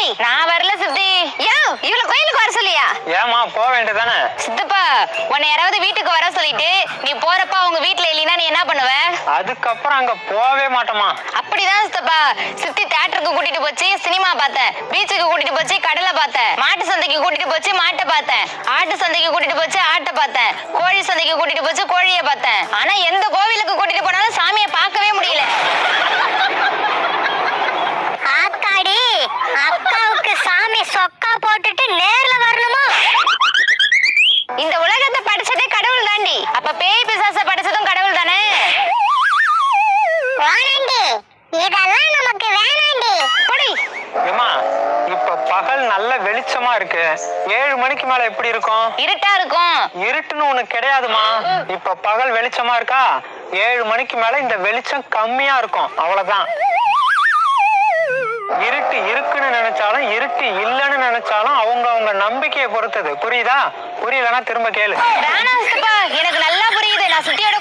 டேய் நான் வரல சித்தி. யோ இவ்வளவு கோயிலுக்கு வர சொல்லியா? ஏமா போக வேண்டியதானே? சித்தப்பா உன்னை யாராவது வீட்டுக்கு வர சொல்லிட்டு நீ போறப்ப அவங்க வீட்டுல இல்லைன்னா நீ என்ன பண்ணுவ? அதுக்கப்புறம் அங்க போவே மாட்டோமா? அப்படிதான் சித்தப்பா. சித்தி தியேட்டருக்கு கூட்டிட்டு போச்சு சினிமா பார்த்தேன், பீச்சுக்கு கூட்டிட்டு போச்சு கடலை பார்த்தேன், மாட்டு சந்தைக்கு கூட்டிட்டு போச்சு மாட்டை பார்த்தேன், ஆட்டு சந்தைக்கு கூட்டிட்டு போச்சு ஆட்டை பார்த்தேன், கோழி சந்தைக்கு கூட்டிட்டு போச்சு கோழியை பார்த்தேன். ஆனா எந்த கோவிலுக்கு கூட்டிட்டு போனாலும் சாமியை பார்க்கவே முடியல. ஆத்தாடி அக்காவுக்கு சாமி சொக்கா போட்டுட்டு நேர்ல வரணுமா? இந்த உலகத்தை படைச்சதே கடவுள் தாண்டி, அப்ப பேய் பிசாச படைச்சதும் கடவுள் தானே? வாணாண்டி இதெல்லாம் நமக்கு வேணாண்டி. போடி. ஏமா இப்ப பகல் நல்ல வெளிச்சமா இருக்கு. 7 மணிக்கு மேல எப்படி இருக்கும்? இருட்டா இருக்கும். இருட்டுன்னு ஒண்ணு கிடையாதுமா. இப்ப பகல் வெளிச்சமா இருக்கா, 7 மணிக்கு மேல இந்த வெளிச்சம் கம்மியா இருக்கும், அவ்வளவுதான். இருட்டு இருக்குன்னு நினைச்சாலும் இருட்டு இல்லைன்னு நினைச்சாலும் அவங்க நம்பிக்கையை பொறுத்தது. புரியுதா? புரியலன்னா திரும்ப கேளு. வேணாம் சித்தப்பா, எனக்கு நல்லா புரியுது. நான் சித்தியோட